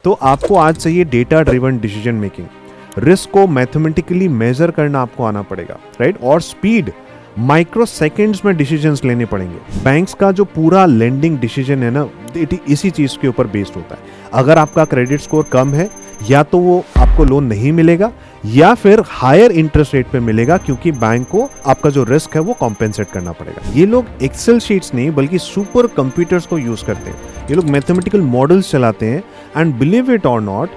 तो आपको आज चाहिए data driven decision making. Risk को मैथमेटिकली मेजर करना आपको आना पड़ेगा, राइट? और स्पीड, माइक्रो सेकेंड्स में डिसीजंस लेने पड़ेंगे। बैंक्स का जो पूरा लेंडिंग डिसीजन है ना, इसी चीज के ऊपर बेस्ड होता है। अगर आपका क्रेडिट स्कोर कम है, या तो वो आपको लोन नहीं मिलेगा या फिर हायर इंटरेस्ट रेट पे मिलेगा, क्योंकि बैंक को आपका जो रिस्क है वो कॉम्पेंसेट करना पड़ेगा। ये लोग एक्सेल शीट्स नहीं बल्कि सुपर कंप्यूटर्स को यूज करते हैं। ये लोग मैथमेटिकल मॉडल्स चलाते हैं। एंड बिलीव इट और नॉट,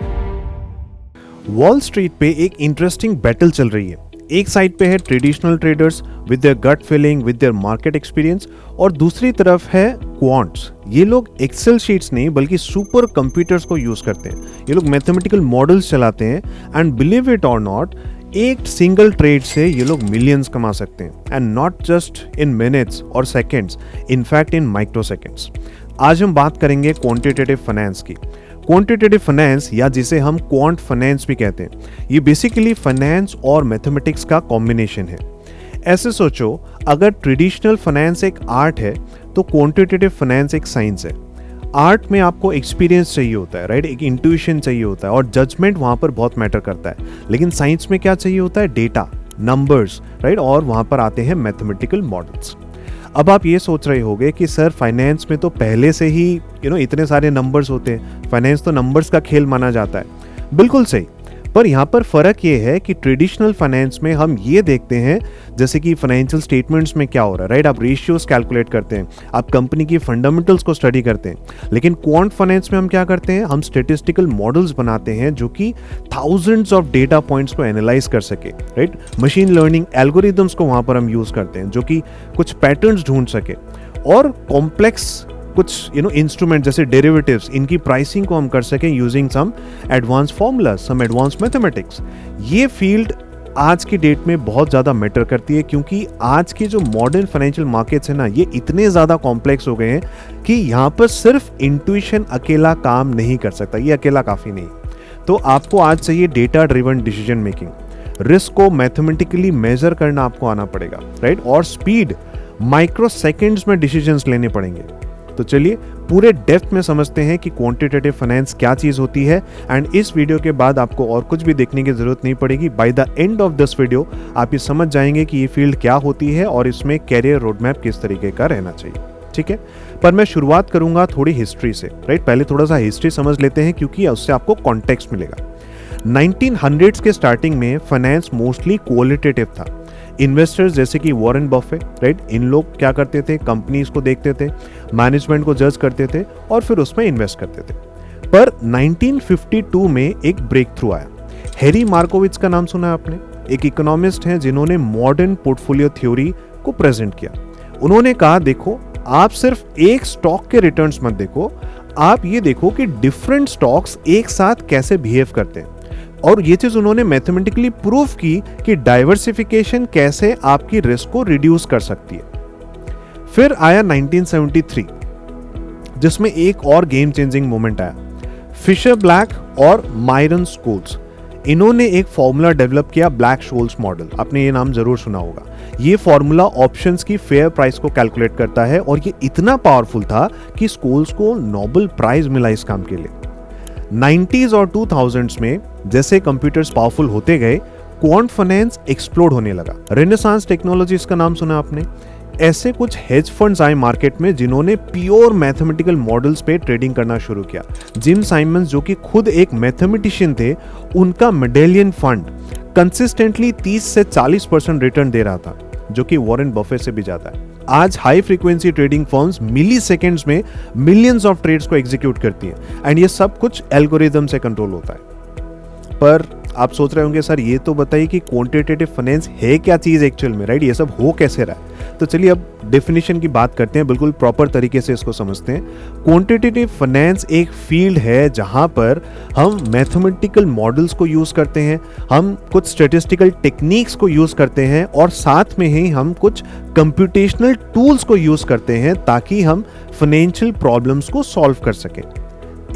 वॉल स्ट्रीट पे एक इंटरेस्टिंग बैटल चल रही है। एक साइड पे है traditional traders with their gut feeling, with their market experience, और दूसरी तरफ है क्वांट्स। ये लोग एक्सेल शीट्स नहीं बल्कि सुपर कंप्यूटर्स को यूज करते हैं। ये लोग मैथमेटिकल मॉडल्स चलाते हैं। एंड बिलीव इट और नॉट, एक सिंगल ट्रेड से ये लोग मिलियंस कमा सकते हैं। And not just in minutes और seconds, in fact in micro seconds. आज हम बात करेंगे क्वांटिटेटिव फाइनेंस की। क्वांटिटेटिव फाइनेंस, या जिसे हम क्वांट फाइनेंस भी कहते हैं, ये बेसिकली फाइनेंस और मैथमेटिक्स का कॉम्बिनेशन है। ऐसे सोचो, अगर ट्रेडिशनल फाइनेंस एक आर्ट है तो क्वांटिटेटिव फाइनेंस एक साइंस है। आर्ट में आपको एक्सपीरियंस चाहिए होता है, राइट? एक इंट्यूशन चाहिए होता है और जजमेंट वहां पर बहुत मैटर करता है। लेकिन साइंस में क्या चाहिए होता है? Data, numbers, right? और वहां पर आते हैं मैथमेटिकल मॉडल्स। अब आप ये सोच रहे होंगे कि सर, फाइनेंस में तो पहले से ही इतने सारे नंबर्स होते हैं, फाइनेंस तो नंबर्स का खेल माना जाता है। बिल्कुल सही, पर यहाँ पर फर्क ये है कि ट्रेडिशनल फाइनेंस में हम ये देखते हैं, जैसे कि फाइनेंशियल स्टेटमेंट्स में क्या हो रहा है, राइट? आप रेशियोज कैलकुलेट करते हैं, आप कंपनी की फंडामेंटल्स को स्टडी करते हैं। लेकिन क्वांट फाइनेंस में हम क्या करते हैं? हम स्टेटिस्टिकल मॉडल्स बनाते हैं जो कि थाउजेंड्स ऑफ डेटा पॉइंट्स को एनालाइज कर सके, राइट? मशीन लर्निंग एल्गोरिदम्स को वहां पर हम यूज करते हैं जो कि कुछ पैटर्न्स ढूंढ सके, और कॉम्प्लेक्स कुछ इंस्ट्रूमेंट जैसे डेरिवेटिव्स, इनकी प्राइसिंग को हम कर सकें using some advance formula, some advance mathematics. ये फील्ड आज की डेट में बहुत ज़्यादा मैटर करती है, क्योंकि आज के जो मॉडर्न फाइनेंशियल मार्केट्स है ना, ये इतने ज़्यादा कॉम्प्लेक्स हो गए हैं कि यहाँ पर सिर्फ इंट्यूशन अकेला काम नहीं कर सकता, ये अकेला काफ़ी नहीं। तो आपको आज चाहिए data driven decision making. Risk को मैथमेटिकली मेजर करना आपको आना पड़ेगा, राइट? और स्पीड, माइक्रो सेकेंड्स में डिसीजंस लेने पड़ेंगे। तो चलिए पूरे डेप्थ में समझते हैं कि क्वांटिटेटिव फाइनेंस क्या चीज होती है। एंड इस वीडियो के बाद आपको और कुछ भी देखने की जरूरत नहीं पड़ेगी। By the end of this video आप ये समझ जाएंगे कि ये फील्ड क्या होती है और इसमें कैरियर रोडमैप किस तरीके का रहना चाहिए, ठीक है? पर मैं शुरुआत करूंगा थोड़ी हिस्ट्री से, राइट? पहले थोड़ा सा हिस्ट्री समझ लेते हैं, क्योंकि उससे आपको कॉन्टेक्स्ट मिलेगा। 1900s के स्टार्टिंग में फाइनेंस मोस्टली क्वालिटेटिव था। इन्वेस्टर्स जैसे कि वॉरेन बफेट, राइट? इन लोग क्या करते थे? कंपनीज को देखते थे, मैनेजमेंट को जज करते थे और फिर उसमें इन्वेस्ट करते थे। पर 1952 में एक ब्रेक थ्रू आया। हैरी मार्कोविट्ज का नाम सुना है आपने? एक इकोनॉमिस्ट हैं जिन्होंने मॉडर्न पोर्टफोलियो थ्योरी को प्रेजेंट किया। उन्होंने कहा, देखो, आप सिर्फ एक स्टॉक के रिटर्न्स मत देखो, आप ये देखो कि डिफरेंट स्टॉक्स एक साथ कैसे बिहेव करते हैं। और ये चीज उन्होंने मैथमेटिकली प्रूफ की कि डाइवर्सिफिकेशन कैसे आपकी रिस्क को रिड्यूस कर सकती है। फिर आया 1973, जिसमें एक और गेम चेंजिंग मोमेंट आया। फिशर ब्लैक और मायरन स्कूल्स, इन्होंने एक फॉर्मूला डेवलप किया, ब्लैक शोल्स मॉडल। आपने ये नाम जरूर सुना होगा। ये फॉर्मूला ऑप्शंस की फेयर प्राइस को कैलकुलेट करता है, और ये इतना पावरफुल था कि स्कूल्स को नोबेल प्राइज मिला इस काम के लिए। 90s और 2000s में जैसे कंप्यूटर्स पावरफुल होते गए, क्वांट फाइनेंस एक्सप्लोड होने लगा। रेनेसांस टेक्नोलॉजीज का नाम सुना आपने? ऐसे कुछ हेज फंड्स आए मार्केट में जिन्होंने प्योर मैथमेटिकल मॉडल्स पे ट्रेडिंग करना शुरू किया। जिम साइमंस, जो कि खुद एक मैथमेटिशियन थे, उनका मेडेलियन फंड कंसिस्टेंटली 30 से 40% रिटर्न दे रहा था, जो कि वॉरेन बफेट से भी ज्यादा है। आज हाई फ्रीक्वेंसी ट्रेडिंग फर्म्स मिली सेकेंड्स में मिलियंस ऑफ ट्रेड्स को एग्जीक्यूट करती है, एंड ये सब कुछ एल्गोरिदम से कंट्रोल होता है। पर आप सोच रहे होंगे, सर ये तो बताइए कि क्वांटिटेटिव फाइनेंस है क्या चीज एक्चुअल में, राइट? ये सब हो कैसे रहा है? तो चलिए अब डेफिनेशन की बात करते हैं, बिल्कुल प्रॉपर तरीके से इसको समझते हैं। क्वांटिटेटिव फाइनेंस एक फील्ड है जहां पर हम मैथमेटिकल मॉडल्स को यूज करते हैं, हम कुछ स्टैटिस्टिकल टेक्निक्स को यूज करते हैं, और साथ में ही हम कुछ कंप्यूटेशनल टूल्स को यूज करते हैं ताकि हम फाइनेंशियल प्रॉब्लम्स को सॉल्व कर सकें।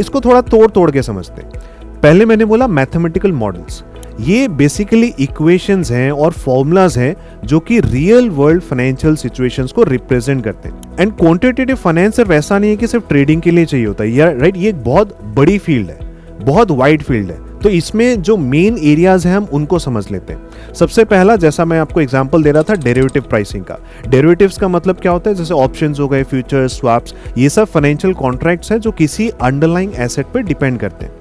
इसको थोड़ा तोड़ के समझते हैं। पहले मैंने बोला मैथमेटिकल मॉडल्स, ये बेसिकली इक्वेशंस हैं और फॉर्मूलाज हैं जो कि रियल वर्ल्ड फाइनेंशियल सिचुएशंस को रिप्रेजेंट करते हैं। एंड क्वांटिटेटिव फाइनेंस सिर्फ ऐसा नहीं है कि सिर्फ ट्रेडिंग के लिए चाहिए होता है, राइट? ये एक बहुत बड़ी फील्ड है। बहुत वाइड फील्ड है। तो इसमें जो मेन एरियाज हैं हम उनको समझ लेते हैं। सबसे पहला, जैसा मैं आपको एग्जांपल दे रहा था डेरिवेटिव प्राइसिंग का। डेरिवेटिव्स का मतलब क्या होता है, जैसे ऑप्शंस हो गए, फ्यूचर्स, स्वैप्स, ये सब फाइनेंशियल कॉन्ट्रैक्ट्स हैं जो किसी अंडरलाइंग एसेट पर डिपेंड करते हैं।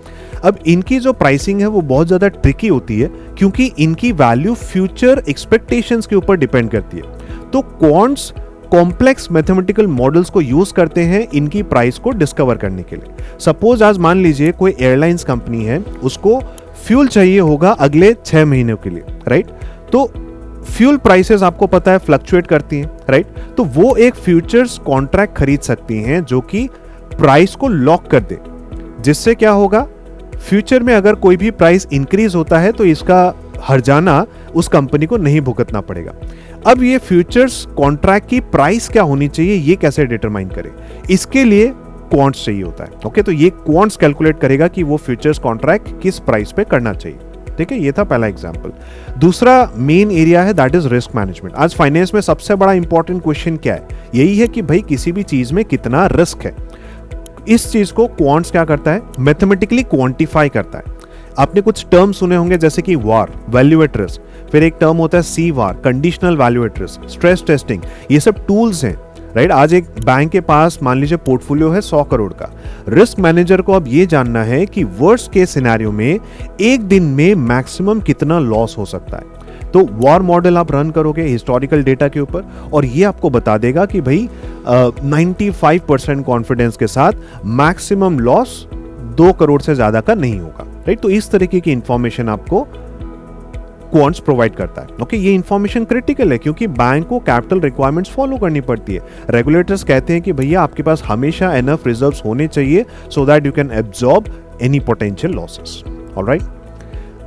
अब इनकी जो प्राइसिंग है वो बहुत ज़्यादा ट्रिकी होती है क्योंकि इनकी वैल्यू फ्यूचर एक्सपेक्टेशंस के ऊपर डिपेंड करती है। तो क्वांट्स कॉम्प्लेक्स मैथमेटिकल मॉडल्स को यूज करते हैं इनकी प्राइस को डिस्कवर करने के लिए। सपोज आज मान लीजिए कोई एयरलाइंस कंपनी है, उसको फ्यूल चाहिए होगा अगले 6 महीनों के लिए, राइट। तो फ्यूल प्राइसेस आपको पता है फ्लक्चुएट करती हैं, राइट। तो वो एक फ्यूचर्स कॉन्ट्रैक्ट खरीद सकती हैं जो कि प्राइस को लॉक कर दे, जिससे क्या होगा, फ्यूचर में अगर कोई भी प्राइस इंक्रीज होता है तो इसका हर्जाना उस कंपनी को नहीं भुगतना पड़ेगा। अब ये फ्यूचर्स कॉन्ट्रैक्ट की प्राइस क्या होनी चाहिए ये कैसे डिटरमाइन करे, इसके लिए क्वांट्स चाहिए होता है। ओके, तो ये क्वांट्स कैलकुलेट करेगा कि वो फ्यूचर्स कॉन्ट्रैक्ट किस प्राइस पे करना चाहिए। ठीक है, ये था पहला एग्जांपल। दूसरा मेन एरिया है दैट इज रिस्क मैनेजमेंट। आज फाइनेंस में सबसे बड़ा इंपॉर्टेंट क्वेश्चन क्या है, यही है कि भाई किसी भी चीज में कितना रिस्क है। इस चीज को क्वांट्स क्या करता है, मैथमेटिकली क्वांटिफाई करता है। आपने कुछ टर्म सुने होंगे जैसे कि वार, वैल्यू एट रिस्क, फिर एक टर्म होता है CVaR, conditional value at risk, stress testing, ये सब टूल्स हैं, राइट। आज एक बैंक के पास मान लीजिए पोर्टफोलियो है 100 करोड़ का। रिस्क मैनेजर को अब ये जानना है कि वर्स्ट केस सिनेरियो में एक दिन में मैक्सिमम कितना लॉस हो सकता है। तो वॉर मॉडल आप रन करोगे हिस्टोरिकल डेटा के ऊपर और ये आपको बता देगा कि भाई 95% कॉन्फिडेंस के साथ मैक्सिमम लॉस 2 करोड़ से ज्यादा का नहीं होगा, राइट। तो इस तरीके की इंफॉर्मेशन आपको क्वांट्स प्रोवाइड करता है। ओके, ये इंफॉर्मेशन क्रिटिकल है क्योंकि बैंक को कैपिटल रिक्वायरमेंट्स फॉलो करनी पड़ती है। रेगुलेटर्स कहते हैं कि भैया आपके पास हमेशा एनफ रिजर्व्स होने चाहिए so that you can absorb any potential losses. Alright,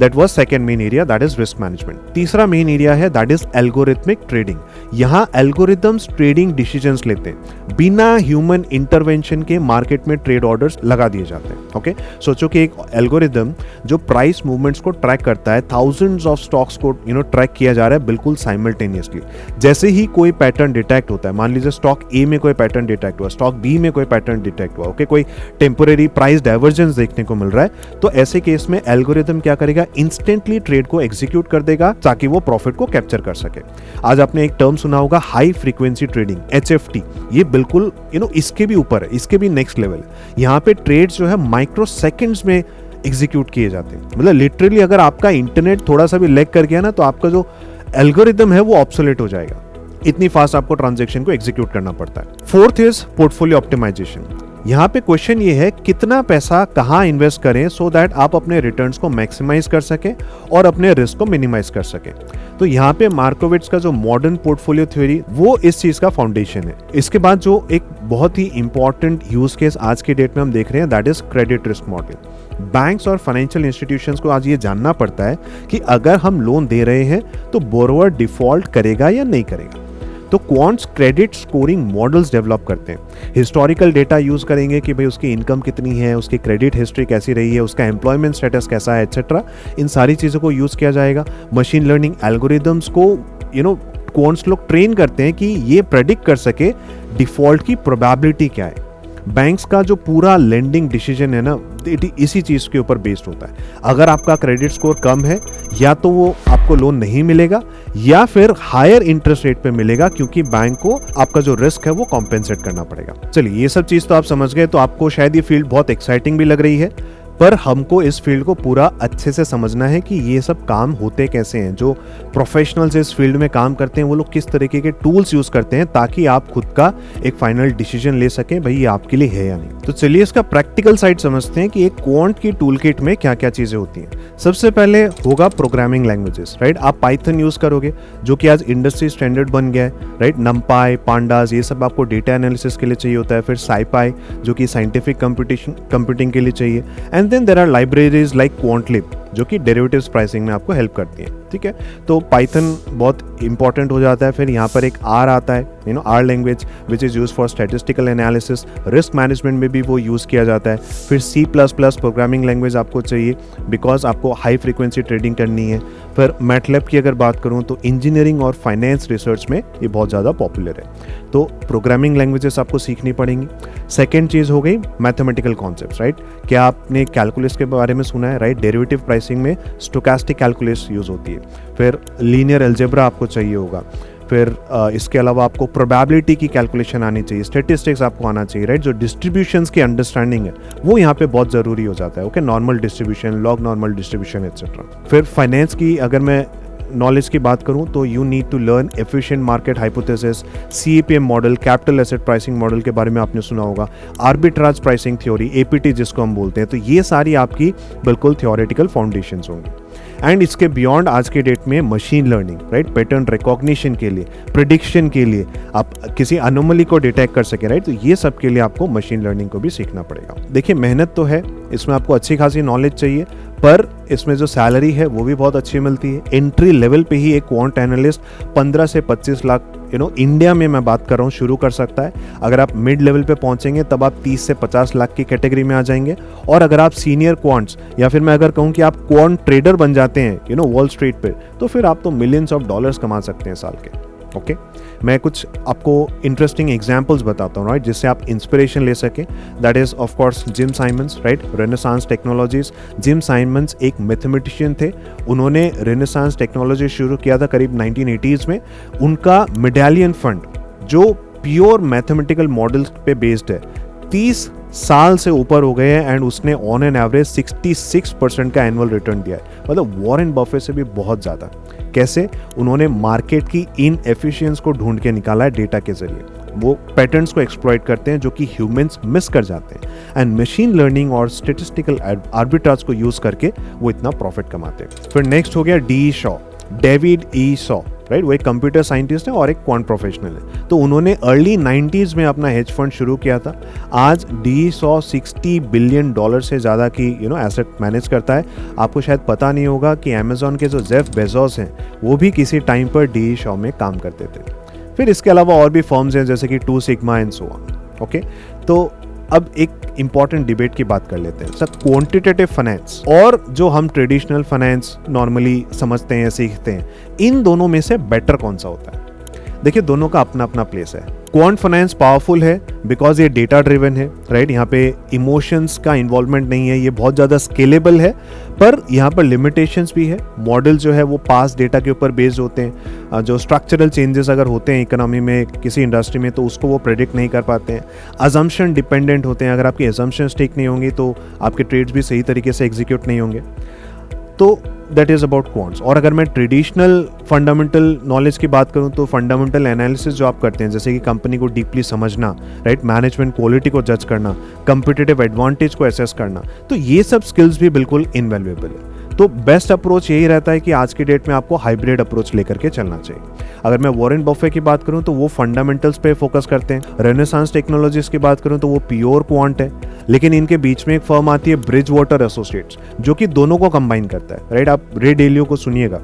that was second main area, that is risk management. तीसरा मेन एरिया है दैट इज एल्गोरिथमिक ट्रेडिंग। यहां एल्गोरिथम्स ट्रेडिंग डिसीजंस लेते हैं, बिना ह्यूमन इंटरवेंशन के market में ट्रेड ऑर्डर्स लगा दिए जाते हैं। ओके, सोचो कि एक एल्गोरिथम जो प्राइस मूवमेंट्स को ट्रैक करता है, थाउजेंड्स ऑफ स्टॉक्स को ट्रैक किया जा रहा है बिल्कुल साइमल्टेनियसली। जैसे ही कोई पैटर्न डिटेक्ट होता है, मान लीजिए स्टॉक ए में कोई पैटर्न डिटेक्ट हुआ, स्टॉक बी में कोई पैटर्न डिटेक्ट हुआ, ओके, कोई टेम्पोरेरी प्राइस डाइवर्जेंस देखने को मिल रहा है, तो ऐसे केस में एल्गोरिथम क्या करेगा, इंस्टेंटली ट्रेड को एग्जीक्यूट कर देगा ताकि वो प्रॉफिट को कैप्चर कर सके। आज आपने एक टर्म सुना होगा हाई फ्रीक्वेंसी ट्रेडिंग, HFT। ये बिल्कुल इसके भी ऊपर है, इसके भी नेक्स्ट लेवल है। यहाँ पे ट्रेड्स जो है माइक्रो सेकंड्स में एग्जीक्यूट किए जाते हैं। मतलब लिटरली अगर आपका इंटरनेट थोड़ा सा भी लैग कर गया ना तो आपका जो एल्गोरिथम है वो ऑब्सोलेट हो जाएगा, इतनी फास्ट आपको ट्रांजैक्शन को एग्जीक्यूट करना पड़ता है। Fourth is portfolio optimisation. यहाँ पे क्वेश्चन ये है कितना पैसा कहाँ इन्वेस्ट करें सो दैट आप अपने रिटर्न्स को मैक्सिमाइज कर सकें और अपने रिस्क को मिनिमाइज कर सकें। तो यहाँ पे मार्कोविट्स का जो मॉडर्न पोर्टफोलियो थ्योरी वो इस चीज का फाउंडेशन है। इसके बाद जो एक बहुत ही इंपॉर्टेंट यूज केस आज के डेट में हम देख रहे हैं that is credit risk model. Banks और फाइनेंशियल इंस्टीट्यूशंस को आज ये जानना पड़ता है कि अगर हम लोन दे रहे हैं तो बोरोवर डिफॉल्ट करेगा या नहीं करेगा। तो quants credit scoring models develop करते हैं, हिस्टोरिकल डेटा यूज करेंगे कि भाई उसकी इनकम कितनी है, उसकी क्रेडिट हिस्ट्री कैसी रही है, उसका एम्प्लॉयमेंट स्टेटस कैसा है, एक्सेट्रा। इन सारी चीज़ों को यूज किया जाएगा। मशीन लर्निंग एल्गोरिदम्स को क्वांट्स लोग ट्रेन करते हैं कि ये प्रेडिक्ट कर सके डिफॉल्ट की प्रोबेबिलिटी क्या है। बैंक्स का जो पूरा लेंडिंग डिसीजन है ना इसी चीज के ऊपर बेस्ड होता है। अगर आपका क्रेडिट स्कोर कम है या तो वो आपको लोन नहीं मिलेगा या फिर हायर इंटरेस्ट रेट पे मिलेगा क्योंकि बैंक को आपका जो रिस्क है वो कॉम्पेंसेट करना पड़ेगा। चलिए ये सब चीज तो आप समझ गए, तो आपको शायद ये फील्ड बहुत एक्साइटिंग भी लग रही है, पर हमको इस फील्ड को पूरा अच्छे से समझना है कि ये सब काम होते कैसे हैं। जो प्रोफेशनल्स इस फील्ड में काम करते हैं वो लोग किस तरीके के टूल्स यूज करते हैं ताकि आप खुद का एक फाइनल डिसीजन ले सकें भाई ये आपके लिए है या नहीं। तो चलिए इसका प्रैक्टिकल साइड समझते हैं कि एक क्वांट की टूल किट में क्या क्या चीजें होती हैं। सबसे पहले होगा प्रोग्रामिंग लैंग्वेजेस, राइट। आप पाइथन यूज करोगे जो कि आज इंडस्ट्री स्टैंडर्ड बन गया है, राइट। नमपाई, पांडास ये सब आपको डेटा एनालिसिस के लिए चाहिए होता है। फिर साइपाई जो कि साइंटिफिक कंप्यूटिंग के लिए चाहिए। And then there are libraries like QuantLib जो कि डेरिवेटिव्स प्राइसिंग में आपको हेल्प करती हैं। ठीक है। तो पाइथन बहुत इंपॉर्टेंट हो जाता है। फिर यहाँ पर एक आर आता है, R language which is use for statistical analysis, risk management में भी वो यूज़ किया जाता है। फिर C plus plus programming language आपको चाहिए बिकॉज आपको हाई फ्रीक्वेंसी ट्रेडिंग करनी है। फिर मैटलैब की अगर बात करूँ तो इंजीनियरिंग और फाइनेंस रिसर्च में ये बहुत ज़्यादा पॉपुलर है, तो प्रोग्रामिंग लैंग्वेजेस आपको सीखनी पड़ेंगी। सेकेंड चीज़ हो गई मैथमेटिकल कॉन्सेप्ट्स, राइट। क्या आपने कैलकुलस के बारे में सुना है, राइट। डेरिवेटिव प्राइसिंग में स्टोकास्टिक कैलकुलस यूज़ होती है। फिर लीनियर अलजेब्रा आपको चाहिए होगा। फिर इसके अलावा आपको प्रोबेबिलिटी की कैलकुलेशन आनी चाहिए, स्टैटिस्टिक्स आपको आना चाहिए, राइट। जो डिस्ट्रीब्यूशंस की अंडरस्टैंडिंग है वो यहाँ पे बहुत ज़रूरी हो जाता है, okay. Normal distribution, log normal distribution etcetera. फिर फाइनेंस की अगर मैं नॉलेज की बात करूं तो you need to learn efficient market hypothesis, CAPM model, capital asset pricing model के बारे में आपने सुना होगा, आर्बिट्राज प्राइसिंग थ्योरी, एपीटी जिसको हम बोलते हैं। तो ये सारी आपकी बिल्कुल थियोरेटिकल फाउंडेशंस होंगी। एंड इसके बियॉन्ड आज के डेट में machine learning, right, pattern recognition के लिए, प्रिडिक्शन के लिए, आप किसी अनोमली को डिटेक्ट कर सकें, राइट। तो ये सब के लिए आपको मशीन लर्निंग को भी सीखना पड़ेगा। देखिए मेहनत तो है, इसमें आपको अच्छी खासी नॉलेज चाहिए, पर इसमें जो सैलरी है वो भी बहुत अच्छी मिलती है। एंट्री लेवल पे ही एक क्वांट एनालिस्ट 15 से 25 लाख इंडिया में मैं बात कर रहा हूँ शुरू कर सकता है। अगर आप मिड लेवल पे पहुंचेंगे तब आप 30 से 50 लाख की कैटेगरी में आ जाएंगे। और अगर आप सीनियर क्वांट्स या फिर मैं अगर कहूँ कि आप क्वांट ट्रेडर बन जाते हैं वॉल स्ट्रीट पे, तो फिर आप तो मिलियंस ऑफ डॉलर्स कमा सकते हैं साल के, ओके। मैं कुछ आपको इंटरेस्टिंग एग्जांपल्स बताता हूँ, राइट, जिससे आप इंस्पिरेशन ले सकें। That is of course Jim Simons, right, renaissance technologies. Jim Simons एक मैथमेटिशियन थे, उन्होंने रेनेसांस टेक्नोलॉजी शुरू किया था करीब 1980s में। उनका मेडालियन फंड जो प्योर मैथमेटिकल मॉडल्स पे बेस्ड है, 30 साल से ऊपर हो गए हैं एंड उसने ऑन एन एवरेज 66% का एनुअल रिटर्न दिया है, मतलब वॉरेन बफे से भी बहुत ज़्यादा। कैसे? उन्होंने मार्केट की इन एफिशिएंस को ढूंढ के निकाला है डेटा के जरिए। वो पैटर्न्स को एक्सप्लॉइट करते हैं जो कि ह्यूमंस मिस कर जाते हैं, एंड मशीन लर्निंग और स्टैटिस्टिकल आर्बिट्राज को यूज करके वो इतना प्रॉफिट कमाते हैं। फिर नेक्स्ट हो गया डी शॉ, डेविड ई शॉ, राइट। वो एक कंप्यूटर साइंटिस्ट है और एक क्वांट प्रोफेशनल है। तो उन्होंने अर्ली 90s में अपना हेज फंड शुरू किया था। आज डी शॉ $60 बिलियन से ज़्यादा की एसेट मैनेज करता है। आपको शायद पता नहीं होगा कि अमेजॉन के जो जेफ बेजोस हैं वो भी किसी टाइम पर डी शॉ में काम करते थे। फिर इसके अलावा और भी फर्म्स हैं जैसे कि 2 sigma and so on, okay. तो अब एक इंपॉर्टेंट डिबेट की बात कर लेते हैं सर, क्वांटिटेटिव फाइनेंस और जो हम ट्रेडिशनल फाइनेंस नॉर्मली समझते हैं, सीखते हैं, इन दोनों में से बेटर कौन सा होता है? देखिए दोनों का अपना अपना प्लेस है। क्वांट फाइनेंस पावरफुल है बिकॉज ये डेटा ड्रिवन है, राइट। यहाँ पे इमोशंस का इन्वॉल्वमेंट नहीं है, ये बहुत ज़्यादा स्केलेबल है, पर यहाँ पर लिमिटेशंस भी है। मॉडल जो है वो पास्ट डेटा के ऊपर बेस्ड होते हैं। जो स्ट्रक्चरल चेंजेस अगर होते हैं इकोनॉमी में, किसी इंडस्ट्री में, तो उसको वो प्रेडिक्ट नहीं कर पाते हैं। अजम्पशन डिपेंडेंट होते हैं, अगर आपकी अजम्पशंस ठीक नहीं होंगी तो आपके ट्रेड्स भी सही तरीके से एग्जीक्यूट नहीं होंगे। तो दैट इज़ अबाउट क्वांट्स। और अगर मैं ट्रेडिशनल फंडामेंटल नॉलेज की बात करूं तो फंडामेंटल एनालिसिस जो आप करते हैं, जैसे कि कंपनी को डीपली समझना, राइट, मैनेजमेंट क्वालिटी को जज करना, कंपिटिटिव एडवांटेज को एसेस करना, तो ये सब स्किल्स भी बिल्कुल इनवैल्यूएबल है। तो बेस्ट अप्रोच यही रहता है कि आज की डेट में आपको हाइब्रिड अप्रोच लेकर के चलना चाहिए। अगर मैं वॉरेन बफे की बात करूं तो वो फंडामेंटल्स पे फोकस करते हैं। रेनेसांस टेक्नोलॉजीज की बात करूं तो वो प्योर क्वांट है, लेकिन इनके बीच में एक फर्म आती है ब्रिज वाटर एसोसिएट्स जो कि दोनों को कंबाइन करता है, राइट। आप रे डेलियो को सुनिएगा,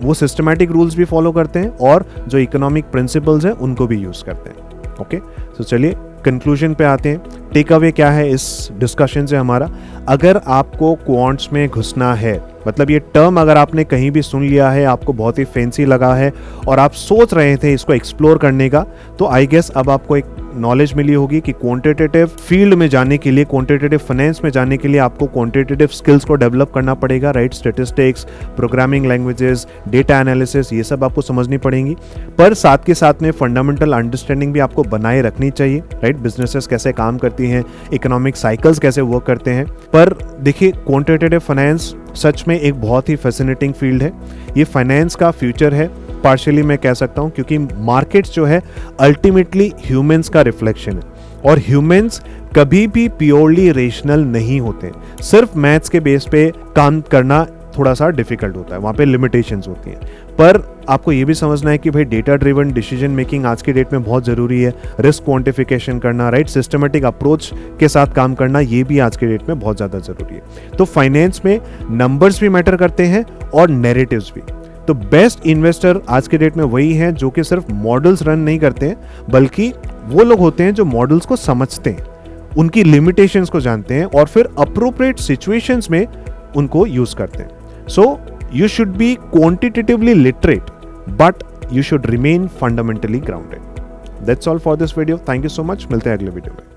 वो सिस्टमैटिक रूल्स भी फॉलो करते हैं और जो इकोनॉमिक प्रिंसिपल्स हैं उनको भी यूज करते हैं, ओके। तो चलिए कंक्लूजन पे आते हैं। टेक अवे क्या है इस डिस्कशन से हमारा? अगर आपको क्वांट्स में घुसना है, मतलब ये टर्म अगर आपने कहीं भी सुन लिया है, आपको बहुत ही फैंसी लगा है और आप सोच रहे थे इसको एक्सप्लोर करने का, तो आई गेस अब आपको एक नॉलेज मिली होगी कि क्वांटिटेटिव फील्ड में जाने के लिए, क्वांटिटेटिव फाइनेंस में जाने के लिए आपको क्वांटिटेटिव स्किल्स को डेवलप करना पड़ेगा, right. Statistics, programming languages, data analysis, ये सब आपको समझनी पड़ेंगी। पर साथ के साथ में फंडामेंटल अंडरस्टैंडिंग भी आपको बनाए रखनी चाहिए, राइट। बिजनेसेस कैसे काम करती हैं, इकोनॉमिक साइकिल्स कैसे वर्क करते हैं। पर देखिए क्वांटिटेटिव फाइनेंस सच में एक बहुत ही फैसिनेटिंग फील्ड है। ये फाइनेंस का फ्यूचर है, पार्शियली मैं कह सकता हूं, क्योंकि मार्केट्स जो है अल्टीमेटली ह्यूमंस का रिफ्लेक्शन है और ह्यूमंस कभी भी प्योरली रेशनल नहीं होते। सिर्फ मैथ्स के बेस पे काम करना थोड़ा सा डिफिकल्ट होता है, वहाँ पे लिमिटेशंस होती हैं। पर आपको ये भी समझना है कि भाई डेटा ड्रिवन डिसीजन मेकिंग आज की डेट में बहुत ज़रूरी है। रिस्क क्वांटिफिकेशन करना, राइट, सिस्टमेटिक अप्रोच के साथ काम करना, ये भी आज के डेट में बहुत ज़्यादा ज़रूरी है। तो फाइनेंस में नंबर्स भी मैटर करते हैं और नैरेटिव्स भी। तो बेस्ट इन्वेस्टर आज के डेट में वही है जो कि सिर्फ मॉडल्स रन नहीं करते हैं, बल्कि वो लोग होते हैं जो मॉडल्स को समझते हैं, उनकी लिमिटेशंस को जानते हैं और फिर अप्रोप्रिएट सिचुएशंस में उनको यूज करते हैं. So you should be quantitatively literate, but you should remain fundamentally grounded. That's all for this video. Thank you so much. मिलते हैं अगले वीडियो में.